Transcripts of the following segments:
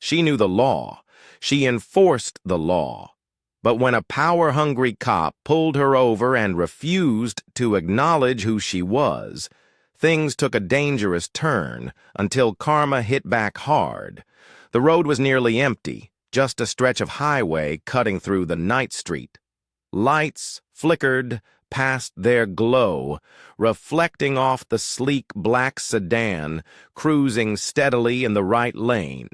She knew the law. She enforced the law. But when a power-hungry cop pulled her over and refused to acknowledge who she was, things took a dangerous turn until karma hit back hard. The road was nearly empty, just a stretch of highway cutting through the night street. Lights flickered past their glow, reflecting off the sleek black sedan cruising steadily in the right lane.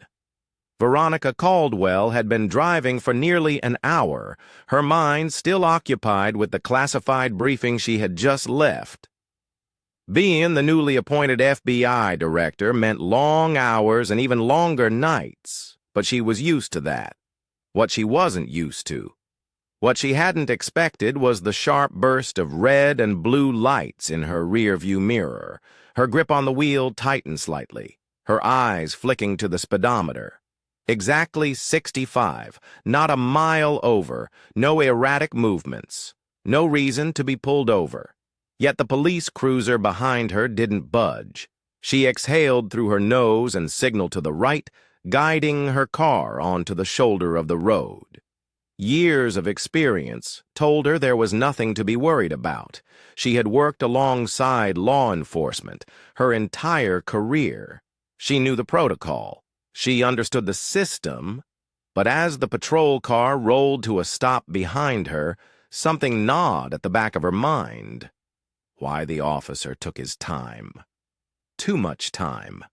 Veronica Caldwell had been driving for nearly an hour, her mind still occupied with the classified briefing she had just left. Being the newly appointed FBI director meant long hours and even longer nights, but she was used to that. What she wasn't used to, what she hadn't expected, was the sharp burst of red and blue lights in her rearview mirror. Her grip on the wheel tightened slightly, her eyes flicking to the speedometer. Exactly 65, not a mile over, no erratic movements, no reason to be pulled over. Yet the police cruiser behind her didn't budge. She exhaled through her nose and signaled to the right, guiding her car onto the shoulder of the road. Years of experience told her there was nothing to be worried about. She had worked alongside law enforcement her entire career. She knew the protocol. She understood the system, but as the patrol car rolled to a stop behind her, something gnawed at the back of her mind. Why the officer took his time. Too much time.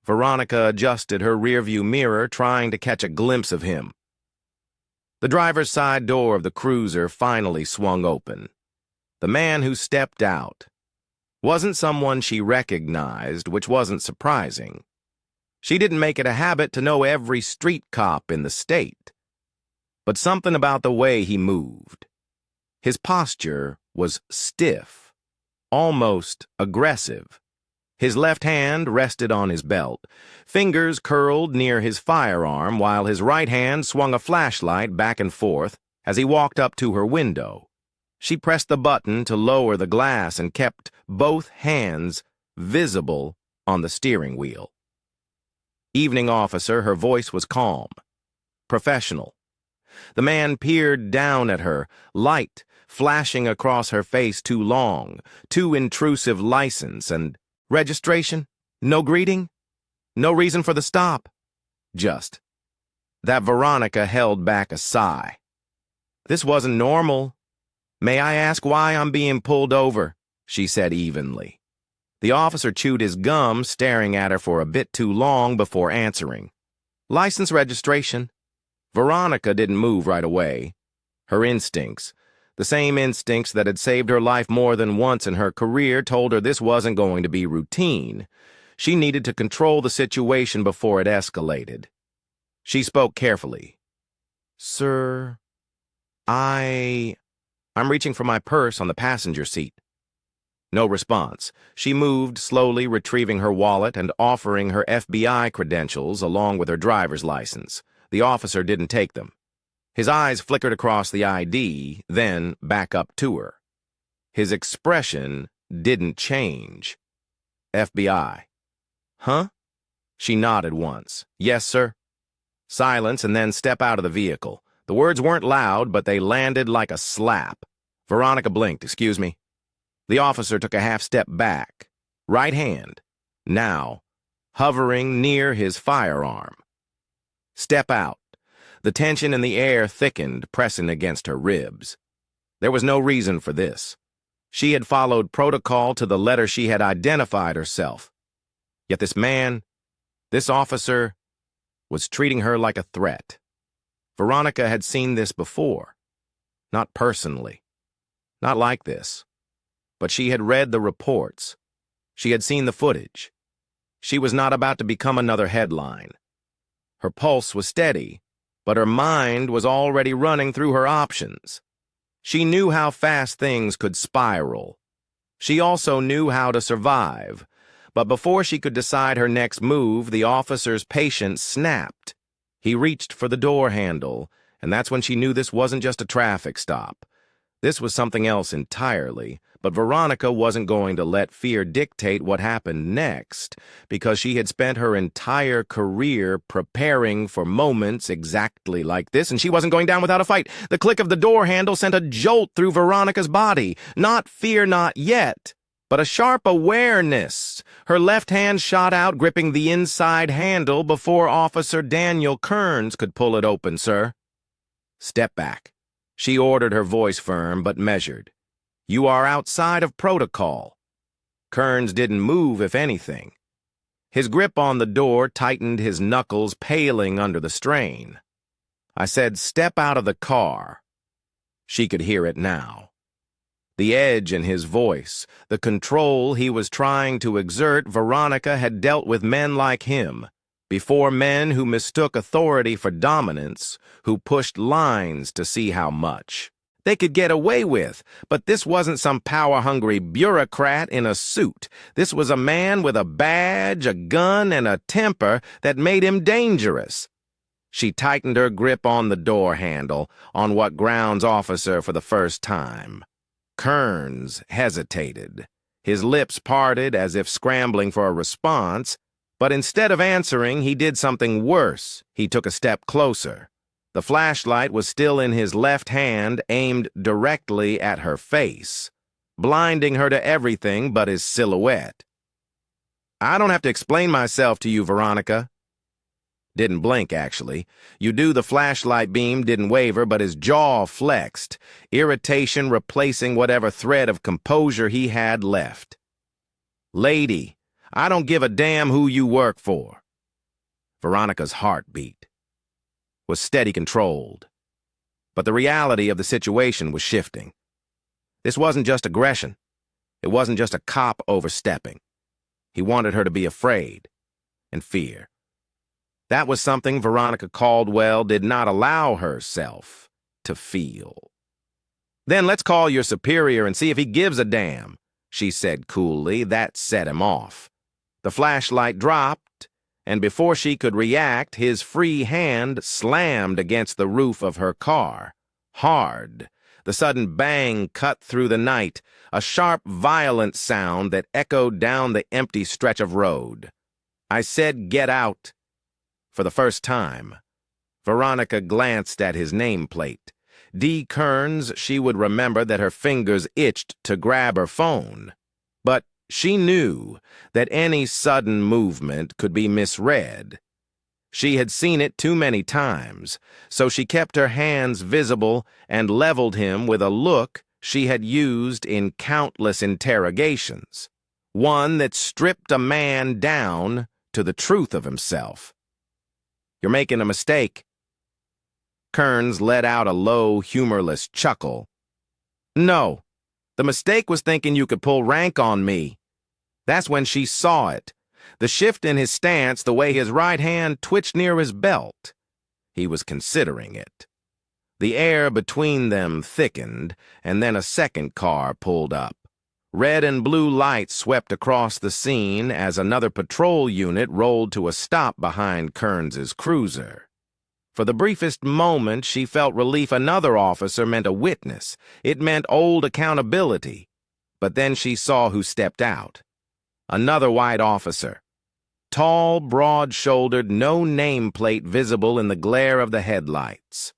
Veronica adjusted her rearview mirror, trying to catch a glimpse of him. The driver's side door of the cruiser finally swung open. The man who stepped out wasn't someone she recognized, which wasn't surprising. She didn't make it a habit to know every street cop in the state. But something about the way he moved. His posture was stiff, almost aggressive. His left hand rested on his belt, fingers curled near his firearm, while his right hand swung a flashlight back and forth as he walked up to her window. She pressed the button to lower the glass and kept both hands visible on the steering wheel. Evening officer, her voice was calm, professional. The man peered down at her, light flashing across her face. Too long, too intrusive. License and registration? No greeting? No reason for the stop? Just that Veronica held back a sigh. This wasn't normal. May I ask why I'm being pulled over? She said evenly. The officer chewed his gum, staring at her for a bit too long before answering. License, registration. Veronica didn't move right away. Her instincts, the same instincts that had saved her life more than once in her career, told her this wasn't going to be routine. She needed to control the situation before it escalated. She spoke carefully. Sir, I'm reaching for my purse on the passenger seat. No response. She moved, slowly retrieving her wallet and offering her FBI credentials along with her driver's license. The officer didn't take them. His eyes flickered across the ID, then back up to her. His expression didn't change. FBI. Huh? She nodded once. Yes, sir. Silence, and then step out of the vehicle. The words weren't loud, but they landed like a slap. Veronica blinked. Excuse me. The officer took a half step back, right hand, now hovering near his firearm. Step out. The tension in the air thickened, pressing against her ribs. There was no reason for this. She had followed protocol to the letter. She had identified herself. Yet this man, this officer, was treating her like a threat. Veronica had seen this before. Not personally. Not like this. But she had read the reports. She had seen the footage. She was not about to become another headline. Her pulse was steady, but her mind was already running through her options. She knew how fast things could spiral. She also knew how to survive. But before she could decide her next move, the officer's patience snapped. He reached for the door handle, and that's when she knew this wasn't just a traffic stop. This was something else entirely, but Veronica wasn't going to let fear dictate what happened next, because she had spent her entire career preparing for moments exactly like this, and she wasn't going down without a fight. The click of the door handle sent a jolt through Veronica's body. Not fear, not yet, but a sharp awareness. Her left hand shot out, gripping the inside handle before Officer Daniel Kearns could pull it open. "Sir, step back," she ordered, her voice firm but measured. "You are outside of protocol." Kearns didn't move, if anything. His grip on the door tightened, his knuckles paling under the strain. "I said step out of the car." She could hear it now. The edge in his voice, the control he was trying to exert. Veronica had dealt with men like him before, men who mistook authority for dominance, who pushed lines to see how much they could get away with. But this wasn't some power-hungry bureaucrat in a suit. This was a man with a badge, a gun, and a temper that made him dangerous. She tightened her grip on the door handle, on what grounds officer for the first time. Kearns hesitated. His lips parted as if scrambling for a response, but instead of answering, he did something worse. He took a step closer. The flashlight was still in his left hand, aimed directly at her face, blinding her to everything but his silhouette. "I don't have to explain myself to you, Veronica." Didn't blink, actually. You do, the flashlight beam didn't waver, but his jaw flexed, irritation replacing whatever thread of composure he had left. "Lady, I don't give a damn who you work for." Veronica's heartbeat was steady, controlled. But the reality of the situation was shifting. This wasn't just aggression. It wasn't just a cop overstepping. He wanted her to be afraid and fear. That was something Veronica Caldwell did not allow herself to feel. "Then let's call your superior and see if he gives a damn," she said coolly. That set him off. The flashlight dropped, and before she could react, his free hand slammed against the roof of her car. Hard. The sudden bang cut through the night, a sharp, violent sound that echoed down the empty stretch of road. "I said get out." For the first time, Veronica glanced at his nameplate. D. Kearns. She would remember that her fingers itched to grab her phone. But she knew that any sudden movement could be misread. She had seen it too many times, so she kept her hands visible and leveled him with a look she had used in countless interrogations, one that stripped a man down to the truth of himself. "You're making a mistake." Kearns let out a low, humorless chuckle. "No, the mistake was thinking you could pull rank on me." That's when she saw it. The shift in his stance, the way his right hand twitched near his belt. He was considering it. The air between them thickened, and then a second car pulled up. Red and blue lights swept across the scene as another patrol unit rolled to a stop behind Kearns's cruiser. For the briefest moment, she felt relief. Another officer meant a witness. It meant old accountability. But then she saw who stepped out. Another white officer. Tall, broad-shouldered, no nameplate visible in the glare of the headlights.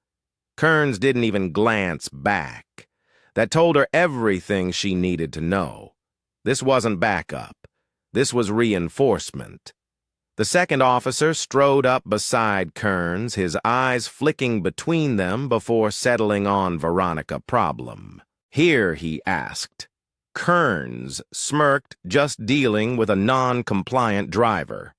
Kearns didn't even glance back. That told her everything she needed to know. This wasn't backup. This was reinforcement. The second officer strode up beside Kearns, his eyes flicking between them before settling on Veronica. "Problem here?" he asked. Kearns smirked, just dealing with a non-compliant driver.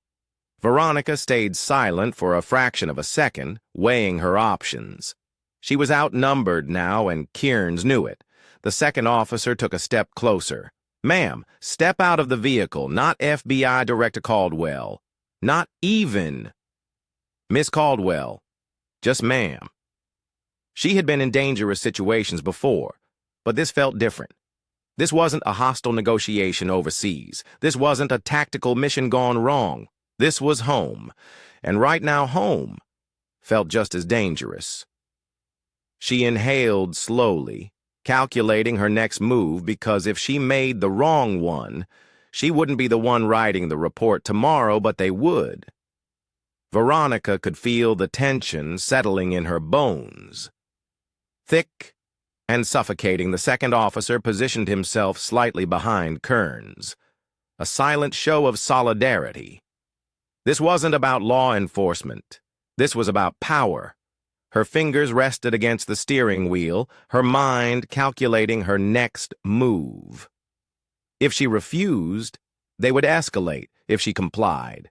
Veronica stayed silent for a fraction of a second, weighing her options. She was outnumbered now, and Kearns knew it. The second officer took a step closer. "Ma'am, step out of the vehicle, not FBI Director Caldwell. Not even Miss Caldwell. Just ma'am." She had been in dangerous situations before, but this felt different. This wasn't a hostile negotiation overseas. This wasn't a tactical mission gone wrong. This was home, and right now home felt just as dangerous. She inhaled slowly, calculating her next move because if she made the wrong one, she wouldn't be the one writing the report tomorrow, but they would. Veronica could feel the tension settling in her bones. Thick and suffocating, the second officer positioned himself slightly behind Kearns, a silent show of solidarity. This wasn't about law enforcement. This was about power. Her fingers rested against the steering wheel, her mind calculating her next move. If she refused, they would escalate. If she complied,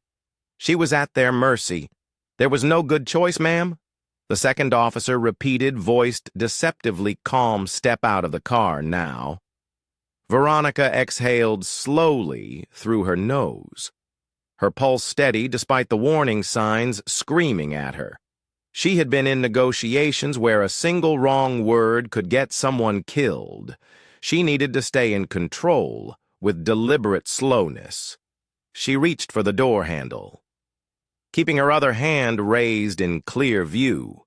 she was at their mercy. There was no good choice, ma'am. The second officer repeated, voiced deceptively calm. Step out of the car now. Veronica exhaled slowly through her nose, her pulse steady despite the warning signs screaming at her. She had been in negotiations where a single wrong word could get someone killed. She needed to stay in control with deliberate slowness. She reached for the door handle, keeping her other hand raised in clear view.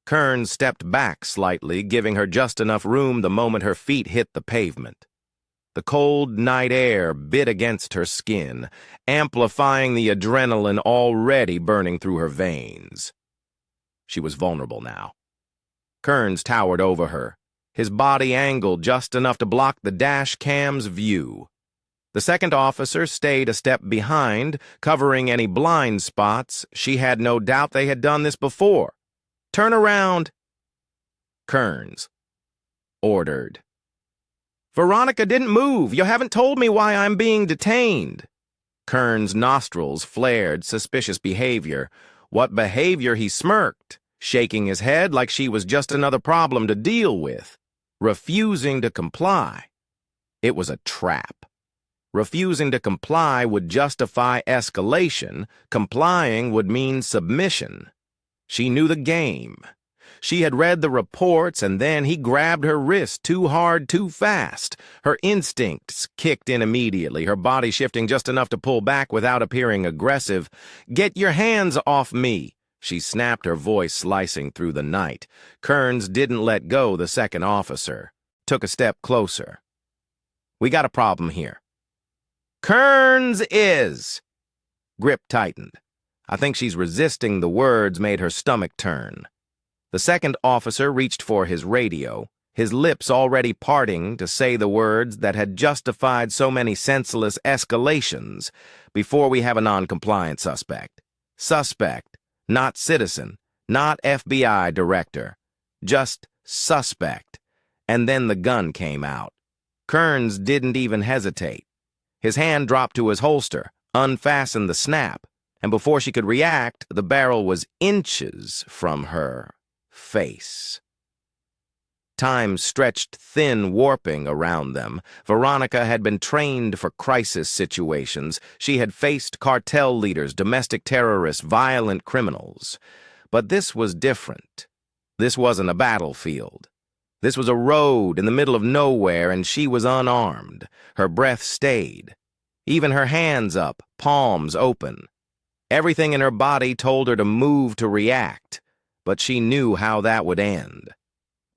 Kearns stepped back slightly, giving her just enough room the moment her feet hit the pavement. The cold night air bit against her skin, amplifying the adrenaline already burning through her veins. She was vulnerable now. Kearns towered over her, his body angled just enough to block the dash cam's view. The second officer stayed a step behind, covering any blind spots. She had no doubt they had done this before. "Turn around," Kearns ordered. "Veronica didn't move. You haven't told me why I'm being detained." Kearns' nostrils flared suspicious behavior. What behavior? He smirked, shaking his head like she was just another problem to deal with, refusing to comply. It was a trap. Refusing to comply would justify escalation. Complying would mean submission. She knew the game. She had read the reports, and then he grabbed her wrist too hard, too fast. Her instincts kicked in immediately, her body shifting just enough to pull back without appearing aggressive. "Get your hands off me," she snapped, her voice slicing through the night. Kearns didn't let go the second officer, took a step closer. "We got a problem here." "Kearns is." Grip tightened. I think she's resisting the words made her stomach turn. The second officer reached for his radio, his lips already parting to say the words that had justified so many senseless escalations. "Before we have a non-compliant suspect. Suspect, not citizen, not FBI director. Just suspect." And then the gun came out. Kearns didn't even hesitate. His hand dropped to his holster, unfastened the snap, and before she could react, the barrel was inches from her face. Time stretched thin, warping around them. Veronica had been trained for crisis situations. She had faced cartel leaders, domestic terrorists, violent criminals. But this was different. This wasn't a battlefield. This was a road in the middle of nowhere, and she was unarmed. Her breath stayed. Even her hands up, palms open. Everything in her body told her to move, to react, but she knew how that would end.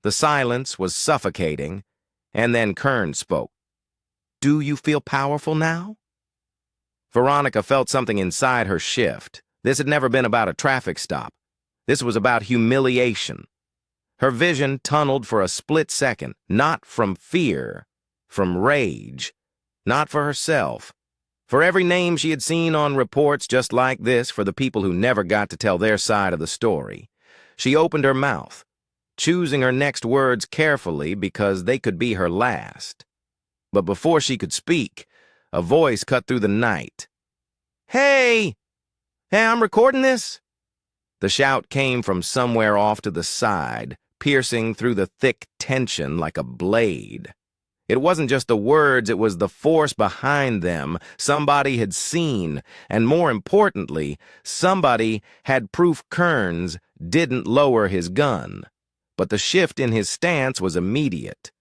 The silence was suffocating, and then Kearns spoke. "Do you feel powerful now?" Veronica felt something inside her shift. This had never been about a traffic stop. This was about humiliation. Her vision tunneled for a split second, not from fear, from rage, not for herself. For every name she had seen on reports just like this, for the people who never got to tell their side of the story. She opened her mouth, choosing her next words carefully because they could be her last. But before she could speak, a voice cut through the night. "Hey! Hey, I'm recording this!" The shout came from somewhere off to the side, piercing through the thick tension like a blade. It wasn't just the words, it was the force behind them. Somebody had seen, and more importantly, somebody had proof Kearns didn't lower his gun. But the shift in his stance was immediate.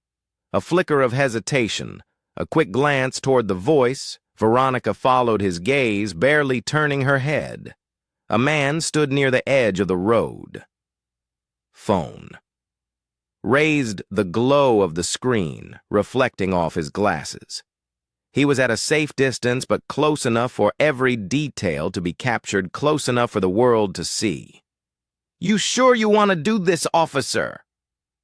A flicker of hesitation, a quick glance toward the voice. Veronica followed his gaze, barely turning her head. A man stood near the edge of the road. Phone. raised the glow of the screen, reflecting off his glasses. He was at a safe distance, but close enough for every detail to be captured, close enough for the world to see. "You sure you want to do this, officer?"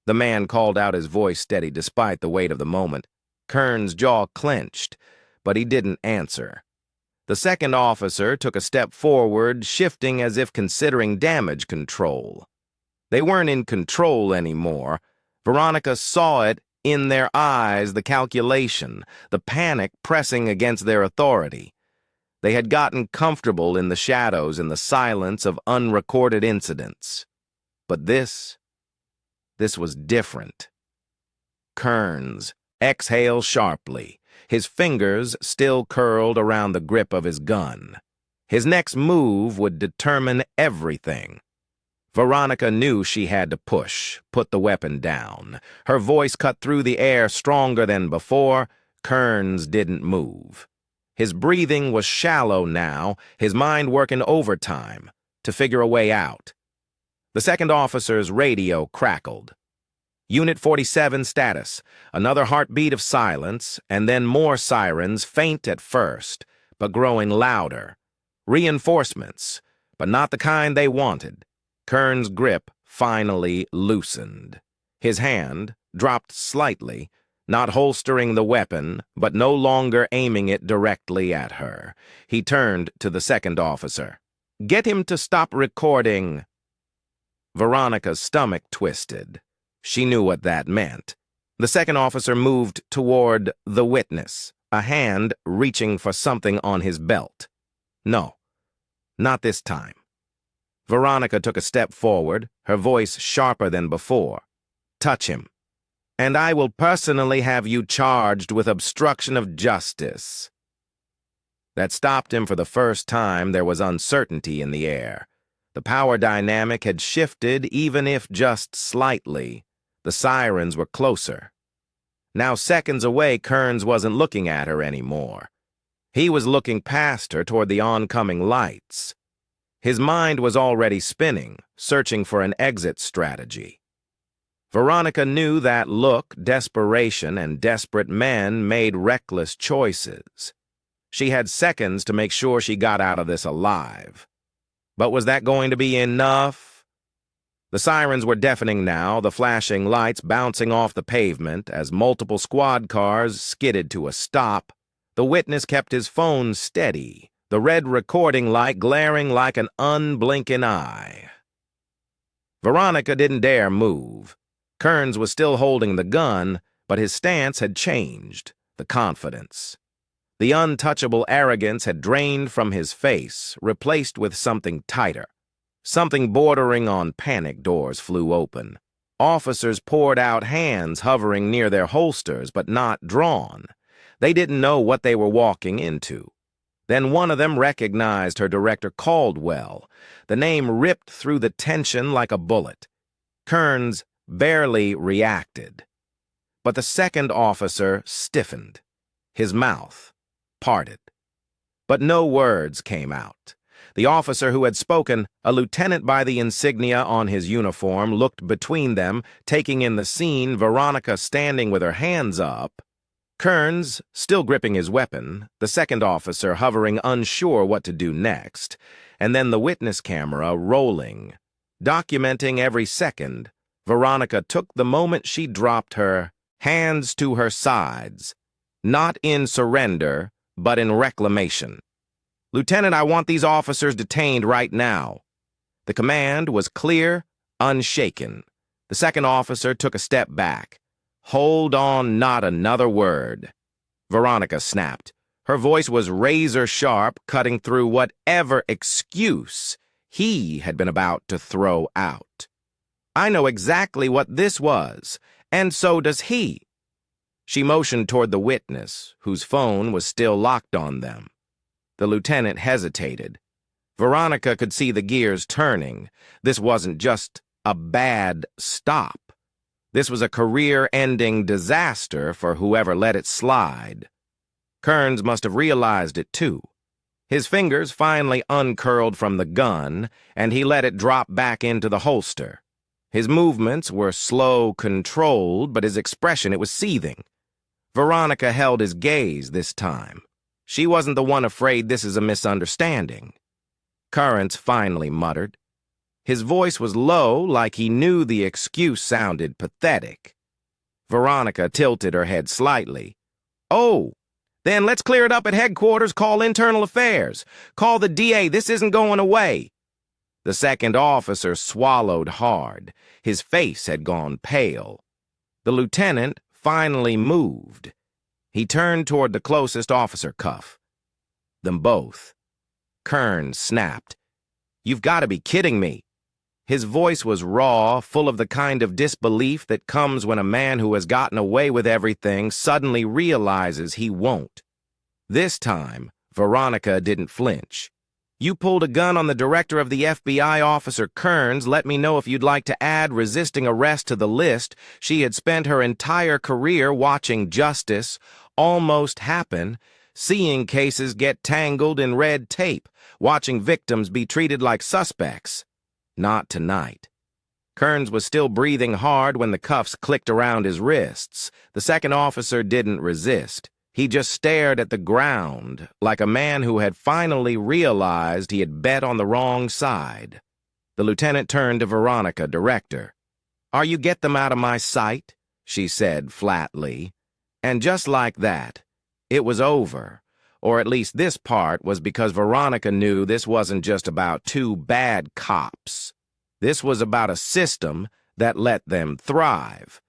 The man called out, his voice steady despite the weight of the moment. Kern's jaw clenched, but he didn't answer. The second officer took a step forward, shifting as if considering damage control. They weren't in control anymore. Veronica saw it in their eyes, the calculation, the panic pressing against their authority. They had gotten comfortable in the shadows, in the silence of unrecorded incidents. But this was different. Kearns exhaled sharply, his fingers still curled around the grip of his gun. His next move would determine everything. Veronica knew she had to push, put the weapon down. Her voice cut through the air stronger than before. Kearns didn't move. His breathing was shallow now, his mind working overtime to figure a way out. The second officer's radio crackled. Unit 47 status. Another heartbeat of silence, and then more sirens, faint at first, but growing louder. Reinforcements, but not the kind they wanted. Kearns' grip finally loosened. His hand dropped slightly, not holstering the weapon, but no longer aiming it directly at her. He turned to the second officer. "Get him to stop recording." Veronica's stomach twisted. She knew what that meant. The second officer moved toward the witness, a hand reaching for something on his belt. No, not this time. Veronica took a step forward, her voice sharper than before. "Touch him, and I will personally have you charged with obstruction of justice." That stopped him for the first time. There was uncertainty in the air. The power dynamic had shifted, even if just slightly. The sirens were closer. Now, seconds away, Kearns wasn't looking at her anymore. He was looking past her toward the oncoming lights. His mind was already spinning, searching for an exit strategy. Veronica knew that look, desperation, and desperate men made reckless choices. She had seconds to make sure she got out of this alive. But was that going to be enough? The sirens were deafening now, the flashing lights bouncing off the pavement as multiple squad cars skidded to a stop. The witness kept his phone steady, the red recording light glaring like an unblinking eye. Veronica didn't dare move. Kearns was still holding the gun, but his stance had changed, the confidence. The untouchable arrogance had drained from his face, replaced with something tighter. Something bordering on panic. Doors flew open. Officers poured out, hands hovering near their holsters, but not drawn. They didn't know what they were walking into. Then one of them recognized her, Director Caldwell. The name ripped through the tension like a bullet. Kearns barely reacted. But the second officer stiffened. His mouth parted. But no words came out. The officer who had spoken, a lieutenant by the insignia on his uniform, looked between them, taking in the scene, Veronica standing with her hands up. Kearns, still gripping his weapon, the second officer hovering, unsure what to do next, and then the witness camera rolling. Documenting every second, Veronica took the moment she dropped her hands to her sides, not in surrender, but in reclamation. "Lieutenant, I want these officers detained right now." The command was clear, unshaken. The second officer took a step back. "Hold on, not another word." Veronica snapped. Her voice was razor-sharp, cutting through whatever excuse he had been about to throw out. "I know exactly what this was, and so does he." She motioned toward the witness, whose phone was still locked on them. The lieutenant hesitated. Veronica could see the gears turning. This wasn't just a bad stop. This was a career-ending disaster for whoever let it slide. Kearns must have realized it, too. His fingers finally uncurled from the gun, and he let it drop back into the holster. His movements were slow, controlled, but his expression, it was seething. Veronica held his gaze this time. She wasn't the one afraid this is a misunderstanding. Currents finally muttered. His voice was low, like he knew the excuse sounded pathetic. Veronica tilted her head slightly. "Oh, then let's clear it up at headquarters, call internal affairs. Call the DA, this isn't going away." The second officer swallowed hard. His face had gone pale. The lieutenant finally moved. He turned toward the closest officer cuff. Them both. Kearns snapped. "You've got to be kidding me." His voice was raw, full of the kind of disbelief that comes when a man who has gotten away with everything suddenly realizes he won't. This time, Veronica didn't flinch. "You pulled a gun on the director of the FBI, Officer Kearns. Let me know if you'd like to add resisting arrest to the list." She had spent her entire career watching justice almost happen, seeing cases get tangled in red tape, watching victims be treated like suspects. Not tonight. Kearns was still breathing hard when the cuffs clicked around his wrists. The second officer didn't resist. He just stared at the ground, like a man who had finally realized he had bet on the wrong side. The lieutenant turned to Veronica, director. "Are you get them out of my sight?" she said flatly. And just like that, it was over. Or at least this part was because Veronica knew this wasn't just about two bad cops. This was about a system that let them thrive.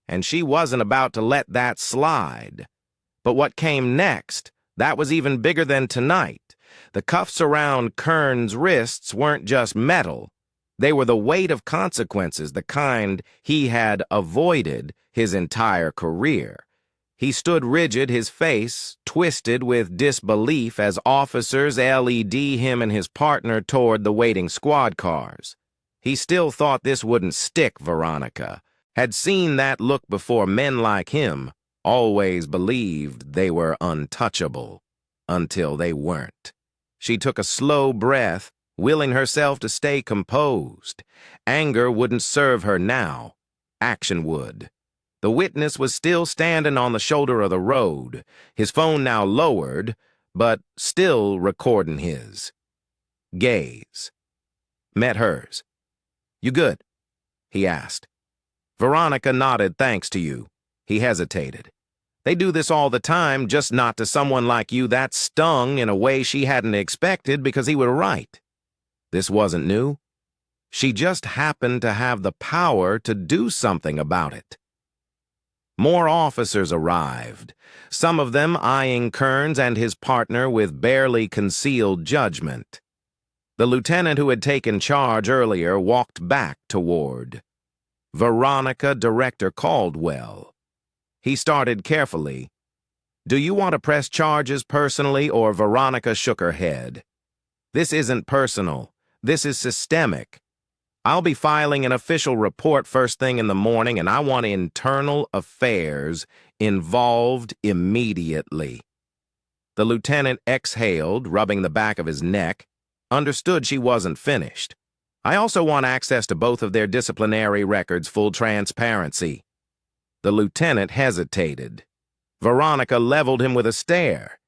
And she wasn't about to let that slide. But what came next, that was even bigger than tonight. The cuffs around Kearns' wrists weren't just metal. They were the weight of consequences, the kind he had avoided his entire career. He stood rigid, his face twisted with disbelief as officers led him and his partner toward the waiting squad cars. He still thought this wouldn't stick, Veronica. Had seen that look before. Men like him always believed they were untouchable, until they weren't. She took a slow breath, willing herself to stay composed. Anger wouldn't serve her now. Action would. The witness was still standing on the shoulder of the road, his phone now lowered, but still recording his. Gaze. Met hers. "You good?" he asked. Veronica nodded. "Thanks to you." He hesitated. "They do this all the time, just not to someone like you." That stung in a way she hadn't expected because he was right. This wasn't new. She just happened to have the power to do something about it. More officers arrived, some of them eyeing Kearns and his partner with barely concealed judgment. The lieutenant who had taken charge earlier walked back toward Veronica, Director Caldwell. He started carefully. "Do you want to press charges personally?" Or Veronica shook her head. "This isn't personal. This is systemic. I'll be filing an official report first thing in the morning, and I want internal affairs involved immediately." The lieutenant exhaled, rubbing the back of his neck, understood she wasn't finished. "I also want access to both of their disciplinary records, full transparency." The lieutenant hesitated. Veronica leveled him with a stare.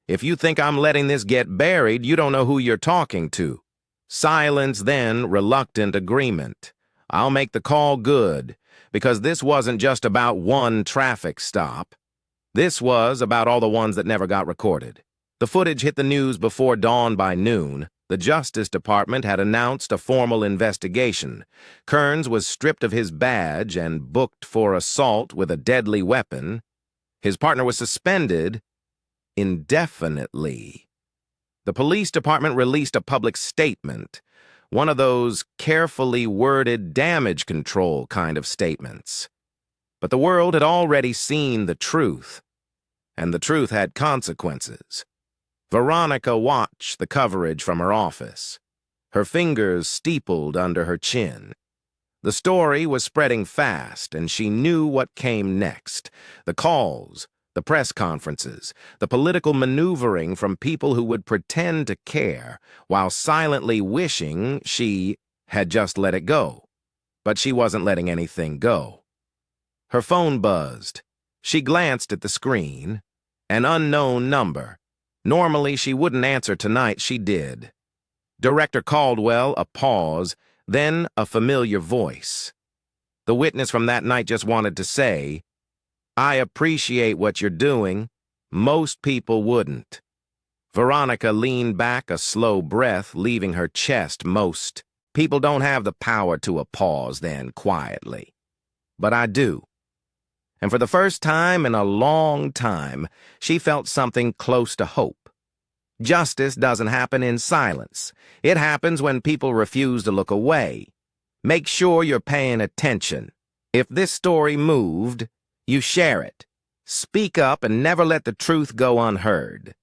"If you think I'm letting this get buried, you don't know who you're talking to." Silence, then reluctant agreement. "I'll make the call good, because this wasn't just about one traffic stop. This was about all the ones that never got recorded. The footage hit the news before dawn by noon. The Justice Department had announced a formal investigation. Kearns was stripped of his badge and booked for assault with a deadly weapon. His partner was suspended indefinitely. The police department released a public statement, one of those carefully worded damage control kind of statements. But the world had already seen the truth, and the truth had consequences. Veronica watched the coverage from her office. Her fingers steepled under her chin. The story was spreading fast, and she knew what came next. The calls, the press conferences, the political maneuvering from people who would pretend to care while silently wishing she had just let it go. but she wasn't letting anything go. Her phone buzzed. She glanced at the screen. An unknown number. Normally she wouldn't answer. Tonight she did. Director Caldwell, a pause, then a familiar voice. The witness from that night just wanted to say, "I appreciate what you're doing. Most people wouldn't." Veronica leaned back, a slow breath leaving her chest. Most people don't have the power to. A pause, then quietly. "But I do." And for the first time in a long time, she felt something close to hope. Justice doesn't happen in silence. It happens when people refuse to look away. Make sure you're paying attention. If this story moved, you share it. Speak up and never let the truth go unheard.